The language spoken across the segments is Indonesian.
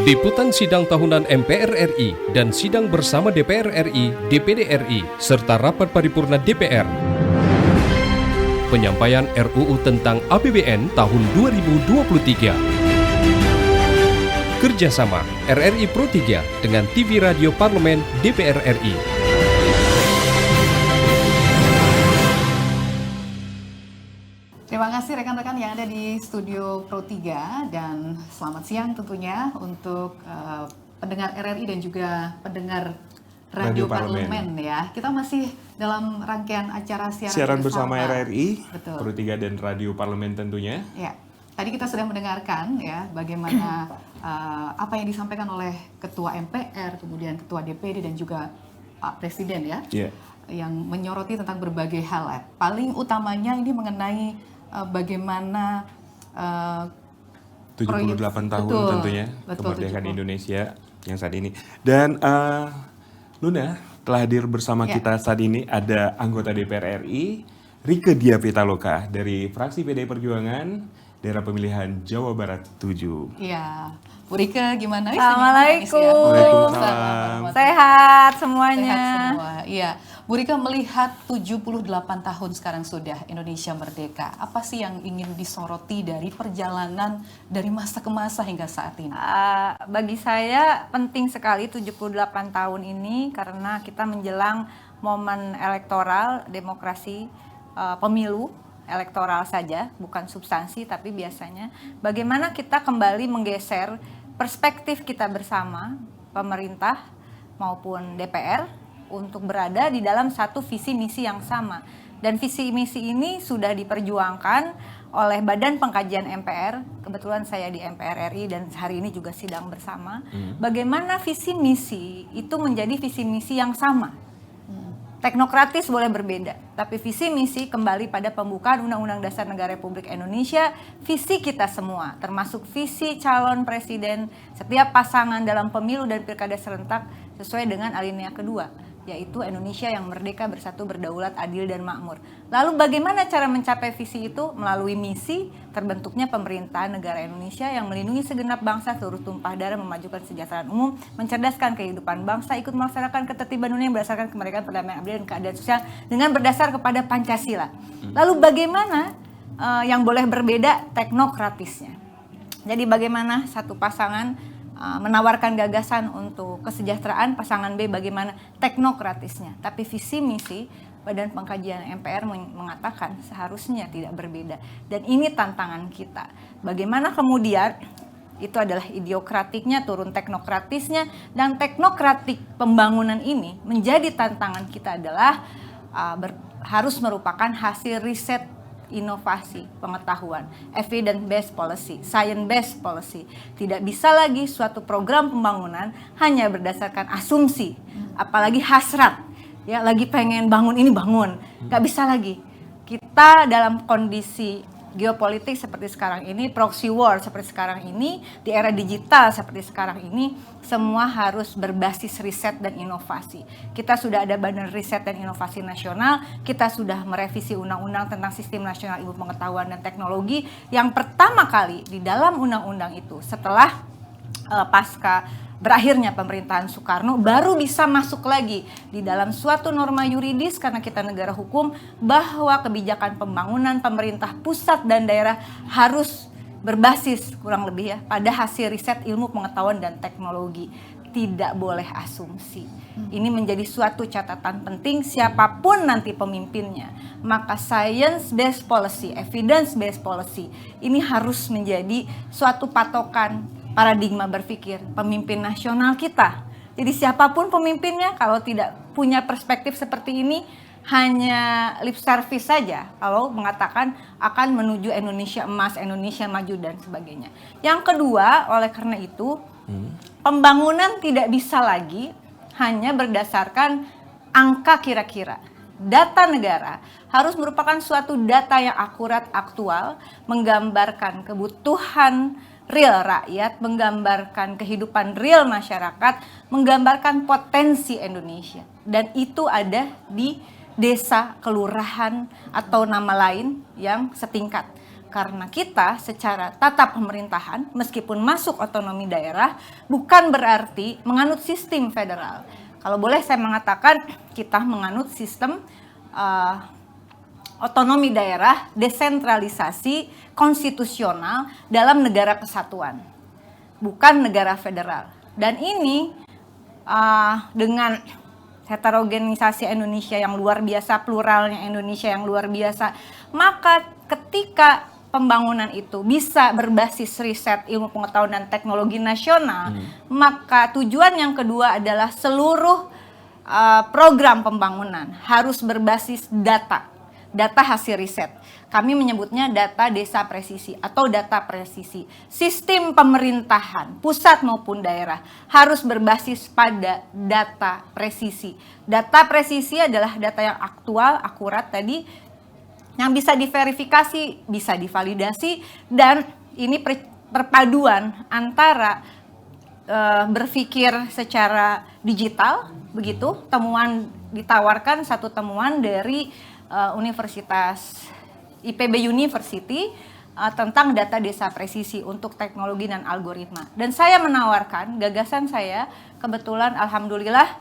Liputan sidang tahunan MPR RI dan sidang bersama DPR RI, DPD RI, serta rapat paripurna DPR. Penyampaian RUU tentang APBN tahun 2023. Kerjasama RRI Pro 3 dengan TV Radio Parlemen DPR RI. Terima kasih rekan-rekan yang ada di Studio Pro 3 dan selamat siang tentunya untuk pendengar RRI dan juga pendengar Radio Parlemen ya. Kita masih dalam rangkaian acara siaran bersama RRI, betul. Pro 3 dan Radio Parlemen tentunya. Ya. Tadi kita sudah mendengarkan ya bagaimana apa yang disampaikan oleh Ketua MPR, kemudian Ketua DPD dan juga Pak Presiden ya. Yeah. Yang menyoroti tentang berbagai hal ya. Paling utamanya ini mengenai bagaimana 78 tahun betul, tentunya betul, kemerdekaan 70. Indonesia yang saat ini. Dan Luna telah hadir bersama kita saat ini ada anggota DPR RI Rieke Diah Pitaloka dari fraksi PDI Perjuangan daerah pemilihan Jawa Barat 7. Iya. Bu Rieke gimana? Assalamualaikum. Waalaikumsalam. Sehat semuanya. Sehat semua. Iya. Bu Rieke melihat 78 tahun sekarang sudah Indonesia merdeka. Apa sih yang ingin disoroti dari perjalanan dari masa ke masa hingga saat ini? Bagi saya penting sekali 78 tahun ini karena kita menjelang momen elektoral demokrasi, pemilu elektoral saja, bukan substansi, tapi biasanya bagaimana kita kembali menggeser perspektif kita bersama, pemerintah maupun DPR, untuk berada di dalam satu visi misi yang sama. Dan visi misi ini sudah diperjuangkan oleh Badan Pengkajian MPR, kebetulan saya di MPR RI dan hari ini juga sidang bersama, bagaimana visi misi itu menjadi visi misi yang sama. Teknokratis boleh berbeda, tapi visi misi kembali pada pembukaan Undang-Undang Dasar Negara Republik Indonesia, visi kita semua, termasuk visi calon presiden setiap pasangan dalam pemilu dan pilkada serentak sesuai dengan alinea kedua, yaitu Indonesia yang merdeka, bersatu, berdaulat, adil, dan makmur. Lalu bagaimana cara mencapai visi itu? Melalui misi terbentuknya pemerintahan negara Indonesia yang melindungi segenap bangsa, seluruh tumpah darah, memajukan kesejahteraan umum, mencerdaskan kehidupan bangsa, ikut melaksanakan ketertiban dunia berdasarkan kemerdekaan, perdamaian, adil, dan keadilan sosial dengan berdasar kepada Pancasila. Lalu bagaimana yang boleh berbeda? Teknokratisnya. Jadi bagaimana satu pasangan menawarkan gagasan untuk kesejahteraan, pasangan B bagaimana teknokratisnya. Tapi visi misi Badan Pengkajian MPR mengatakan seharusnya tidak berbeda. Dan ini tantangan kita. Bagaimana kemudian itu adalah idiokratiknya turun teknokratisnya, dan teknokratik pembangunan ini menjadi tantangan kita adalah harus merupakan hasil riset, inovasi, pengetahuan, evidence-based policy, science-based policy. Tidak bisa lagi suatu program pembangunan hanya berdasarkan asumsi, apalagi hasrat. Ya, lagi pengen bangun ini bangun, nggak bisa lagi. Kita dalam kondisi geopolitik seperti sekarang ini, proxy war seperti sekarang ini, di era digital seperti sekarang ini, semua harus berbasis riset dan inovasi. Kita sudah ada Badan Riset dan Inovasi Nasional, kita sudah merevisi Undang-Undang tentang Sistem Nasional Ilmu Pengetahuan dan Teknologi yang pertama kali di dalam undang-undang itu setelah pasca berakhirnya pemerintahan Soekarno baru bisa masuk lagi di dalam suatu norma yuridis karena kita negara hukum bahwa kebijakan pembangunan pemerintah pusat dan daerah harus berbasis kurang lebih ya pada hasil riset ilmu pengetahuan dan teknologi. Tidak boleh asumsi. Ini menjadi suatu catatan penting siapapun nanti pemimpinnya. Maka science-based policy, evidence-based policy ini harus menjadi suatu patokan paradigma berpikir pemimpin nasional kita. Jadi siapapun pemimpinnya kalau tidak punya perspektif seperti ini hanya lip service saja kalau mengatakan akan menuju Indonesia emas, Indonesia maju dan sebagainya. Yang kedua, oleh karena itu pembangunan tidak bisa lagi hanya berdasarkan angka kira-kira. Data negara harus merupakan suatu data yang akurat, aktual, menggambarkan kebutuhan real rakyat, menggambarkan kehidupan real masyarakat, menggambarkan potensi Indonesia. Dan itu ada di desa, kelurahan, atau nama lain yang setingkat. Karena kita secara tata pemerintahan, meskipun masuk otonomi daerah, bukan berarti menganut sistem federal. Kalau boleh saya mengatakan, kita menganut sistem otonomi daerah, desentralisasi, konstitusional dalam negara kesatuan, bukan negara federal. Dan ini dengan heterogenisasi Indonesia yang luar biasa, pluralnya Indonesia yang luar biasa, maka ketika pembangunan itu bisa berbasis riset, ilmu pengetahuan dan teknologi nasional, maka tujuan yang kedua adalah seluruh program pembangunan harus berbasis data hasil riset. Kami menyebutnya data desa presisi atau data presisi. Sistem pemerintahan, pusat maupun daerah, harus berbasis pada data presisi. Data presisi adalah data yang aktual, akurat tadi, yang bisa diverifikasi, bisa divalidasi, dan ini perpaduan antara berpikir secara digital, begitu. Ditawarkan satu temuan dari Universitas IPB University tentang data desa presisi untuk teknologi dan algoritma. Dan saya menawarkan gagasan saya, kebetulan alhamdulillah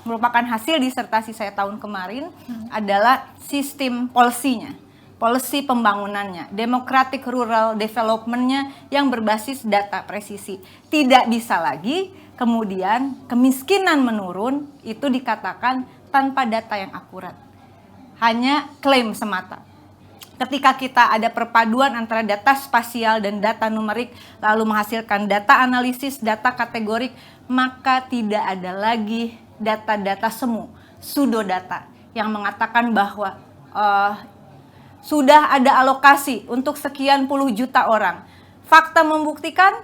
merupakan hasil disertasi saya tahun kemarin, adalah sistem policy-nya, policy pembangunannya, democratic rural development-nya yang berbasis data presisi. Tidak bisa lagi kemudian kemiskinan menurun itu dikatakan tanpa data yang akurat, hanya klaim semata. Ketika kita ada perpaduan antara data spasial dan data numerik, lalu menghasilkan data analisis, data kategorik, maka tidak ada lagi data-data semu, pseudodata, yang mengatakan bahwa sudah ada alokasi untuk sekian puluh juta orang. Fakta membuktikan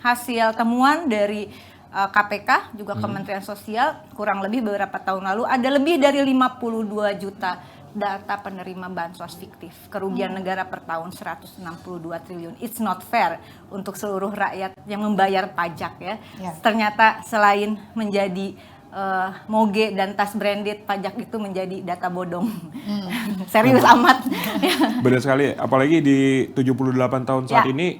hasil temuan dari KPK, juga Kementerian Sosial, kurang lebih beberapa tahun lalu, ada lebih dari 52 juta data penerima bansos fiktif. Kerugian negara per tahun 162 triliun. It's not fair untuk seluruh rakyat yang membayar pajak ya. Ternyata selain menjadi moge dan tas branded, pajak itu menjadi data bodong. Serius amat. Benar sekali, apalagi di 78 tahun saat ini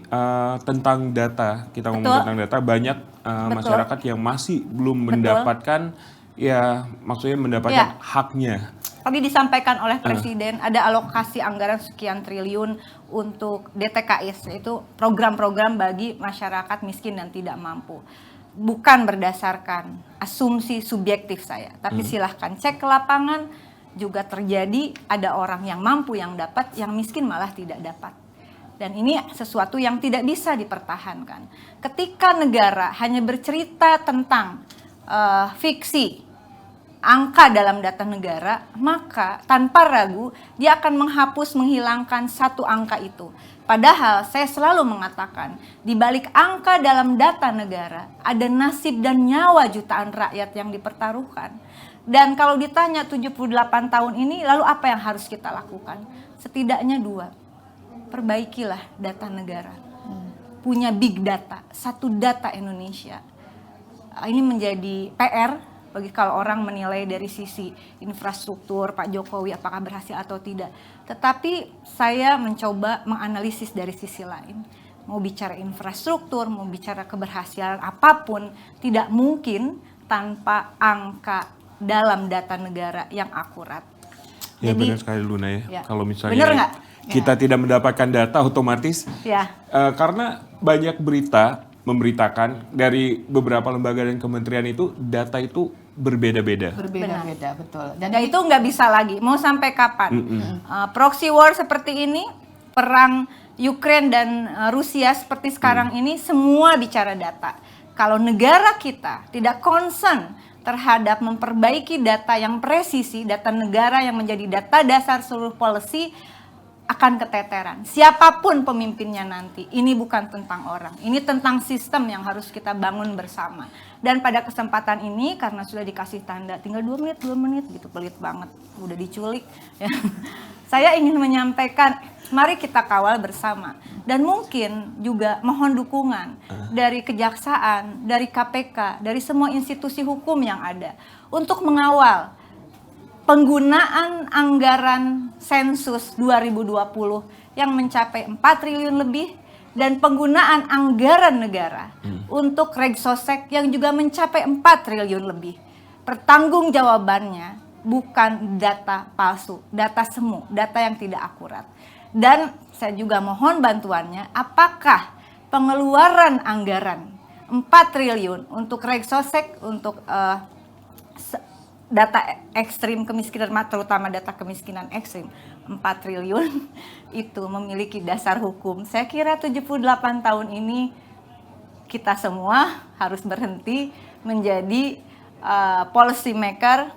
tentang data, kita ngomong tentang data, banyak masyarakat yang masih belum mendapatkan, ya maksudnya mendapatkan haknya. Tadi disampaikan oleh Presiden ada alokasi anggaran sekian triliun untuk DTKS, yaitu program-program bagi masyarakat miskin dan tidak mampu. Bukan berdasarkan asumsi subjektif saya, tapi silahkan cek ke lapangan, juga terjadi ada orang yang mampu yang dapat, yang miskin malah tidak dapat. Dan ini sesuatu yang tidak bisa dipertahankan. Ketika negara hanya bercerita tentang fiksi, angka dalam data negara, maka tanpa ragu dia akan menghapus, menghilangkan satu angka itu. Padahal saya selalu mengatakan, di balik angka dalam data negara ada nasib dan nyawa jutaan rakyat yang dipertaruhkan. Dan kalau ditanya 78 tahun ini, lalu apa yang harus kita lakukan? Setidaknya dua, perbaikilah data negara. Punya big data, satu data Indonesia. Ini menjadi PR bagi kalau orang menilai dari sisi infrastruktur Pak Jokowi apakah berhasil atau tidak. Tetapi saya mencoba menganalisis dari sisi lain. Mau bicara infrastruktur, mau bicara keberhasilan apapun, tidak mungkin tanpa angka dalam data negara yang akurat. Ya, jadi, benar sekali Luna ya. Kalau misalnya benar nggak? kita tidak mendapatkan data otomatis, karena banyak berita memberitakan dari beberapa lembaga dan kementerian itu, data itu berbeda-beda. Berbeda-beda, betul. Dan itu nggak bisa lagi, mau sampai kapan? Proxy war seperti ini, perang Ukraine dan Rusia seperti sekarang ini, semua bicara data. Kalau negara kita tidak concern terhadap memperbaiki data yang presisi, data negara yang menjadi data dasar seluruh policy, akan keteteran. Siapapun pemimpinnya nanti, ini bukan tentang orang, ini tentang sistem yang harus kita bangun bersama. Dan pada kesempatan ini, karena sudah dikasih tanda tinggal 2 menit gitu, pelit banget, udah diculik ya. Saya ingin menyampaikan, mari kita kawal bersama. Dan mungkin juga mohon dukungan dari Kejaksaan, dari KPK, dari semua institusi hukum yang ada untuk mengawal penggunaan anggaran sensus 2020 yang mencapai 4 triliun lebih, dan penggunaan anggaran negara untuk Regsosek yang juga mencapai 4 triliun lebih. Pertanggungjawabannya bukan data palsu, data semu, data yang tidak akurat. Dan saya juga mohon bantuannya, apakah pengeluaran anggaran 4 triliun untuk Regsosek, untuk data ekstrim kemiskinan, terutama data kemiskinan ekstrim 4 triliun itu memiliki dasar hukum. Saya kira 78 tahun ini kita semua harus berhenti menjadi policy maker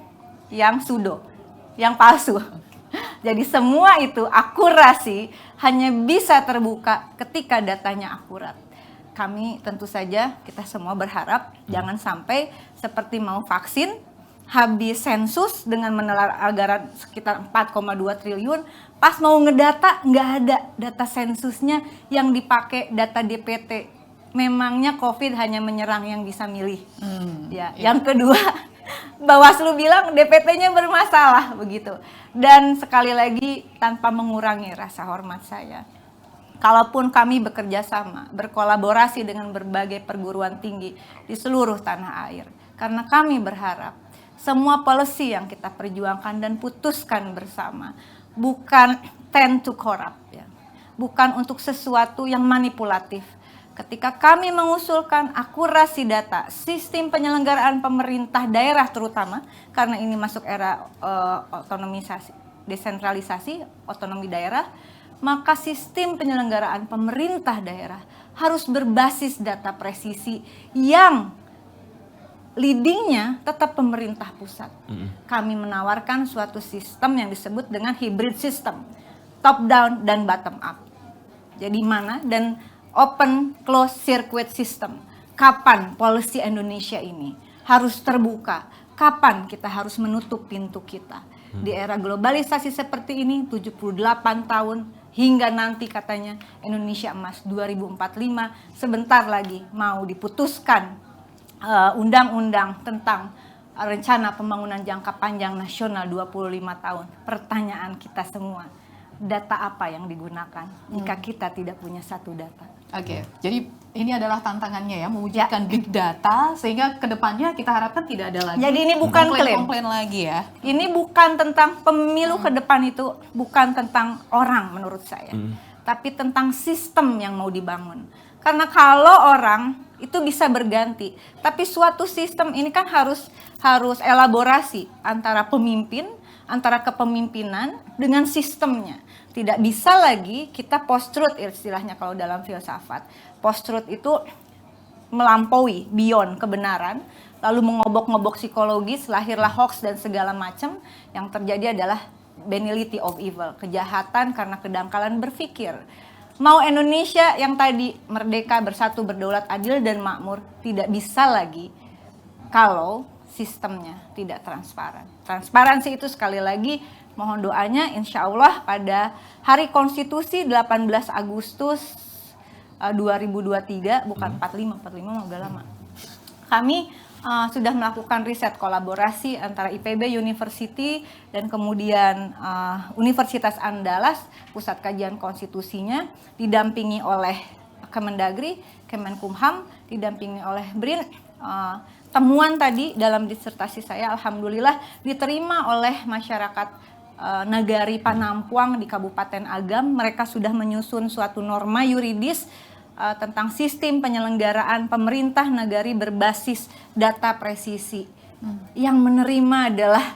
yang pseudo, yang palsu. Jadi semua itu akurasi hanya bisa terbuka ketika datanya akurat. Kami tentu saja, kita semua berharap jangan sampai seperti mau vaksin, habis sensus dengan menelan anggaran sekitar 4,2 triliun, pas mau ngedata nggak ada data sensusnya, yang dipakai data DPT. Memangnya COVID hanya menyerang yang bisa milih. Yang kedua, Bawaslu bilang DPT-nya bermasalah begitu. Dan sekali lagi tanpa mengurangi rasa hormat saya, kalaupun kami bekerja sama, berkolaborasi dengan berbagai perguruan tinggi di seluruh tanah air, karena kami berharap semua policy yang kita perjuangkan dan putuskan bersama bukan tend to corrupt, ya. Bukan untuk sesuatu yang manipulatif. Ketika kami mengusulkan akurasi data, sistem penyelenggaraan pemerintah daerah terutama, karena ini masuk era otonomisasi, desentralisasi, otonomi daerah, maka sistem penyelenggaraan pemerintah daerah harus berbasis data presisi yang leadingnya tetap pemerintah pusat. Kami menawarkan suatu sistem yang disebut dengan hybrid system, top down dan bottom up. Jadi mana dan open close circuit system. Kapan policy Indonesia ini harus terbuka? Kapan kita harus menutup pintu kita? Di era globalisasi seperti ini, 78 tahun hingga nanti katanya Indonesia Emas 2045, sebentar lagi mau diputuskan undang-undang tentang rencana pembangunan jangka panjang nasional 25 tahun. Pertanyaan kita semua, data apa yang digunakan jika kita tidak punya satu data? Oke, jadi ini adalah tantangannya ya, mewujudkan big data sehingga kedepannya kita harapkan tidak ada lagi. Jadi ini bukan klaim lagi ya. Ini bukan tentang pemilu ke depan, itu bukan tentang orang menurut saya, tapi tentang sistem yang mau dibangun. Karena kalau orang itu bisa berganti, tapi suatu sistem ini kan harus elaborasi antara pemimpin, antara kepemimpinan dengan sistemnya. Tidak bisa lagi kita post-truth istilahnya kalau dalam filsafat. Post-truth itu melampaui, beyond kebenaran, lalu mengobok-ngobok psikologis, lahirlah hoax dan segala macam. Yang terjadi adalah banality of evil, kejahatan karena kedangkalan berpikir. Mau Indonesia yang tadi merdeka, bersatu, berdaulat, adil dan makmur, tidak bisa lagi kalau sistemnya tidak transparan. Transparansi itu sekali lagi mohon doanya insya Allah pada hari konstitusi 18 Agustus 2023, bukan 45 udah lama. Kami sudah melakukan riset kolaborasi antara IPB University dan kemudian Universitas Andalas, pusat kajian konstitusinya, didampingi oleh Kemendagri, Kemenkumham, didampingi oleh BRIN. Temuan tadi dalam disertasi saya alhamdulillah diterima oleh masyarakat Nagari Panampuang di Kabupaten Agam. Mereka sudah menyusun suatu norma yuridis tentang sistem penyelenggaraan pemerintah nagari berbasis data presisi. Yang menerima adalah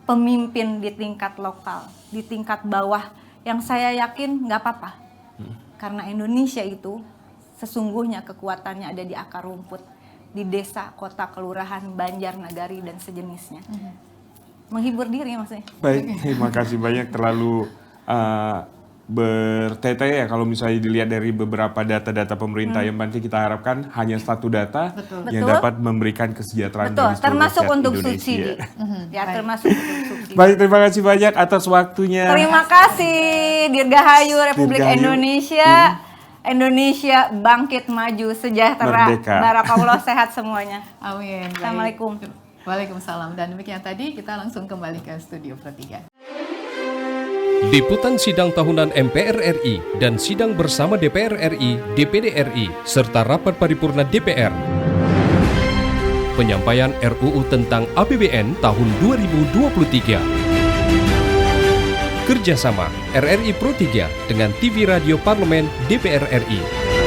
pemimpin di tingkat lokal, di tingkat bawah, yang saya yakin nggak apa-apa. Karena Indonesia itu sesungguhnya kekuatannya ada di akar rumput, di desa, kota, kelurahan, banjar, nagari, dan sejenisnya. Menghibur diri maksudnya. Baik, terima kasih banyak, terlalu bertete ya kalau misalnya dilihat dari beberapa data-data pemerintah yang nanti kita harapkan hanya satu data yang dapat memberikan kesejahteraan bagi seluruh termasuk rakyat untuk Indonesia. subsidi. Ya, termasuk untuk subsidi. Baik, terima kasih banyak atas waktunya. Terima kasih Dirgahayu Republik Dirgahayu. Indonesia. Indonesia bangkit maju sejahtera. Merdeka. Barakallah, sehat semuanya. Amin. Baik. Assalamualaikum. Waalaikumsalam. Dan demikian tadi, kita langsung kembali ke studio Pro 3. Liputan sidang tahunan MPR RI dan sidang bersama DPR RI, DPD RI, serta rapat paripurna DPR. Penyampaian RUU tentang APBN tahun 2023. Kerjasama RRI Pro 3 dengan TV Radio Parlemen DPR RI.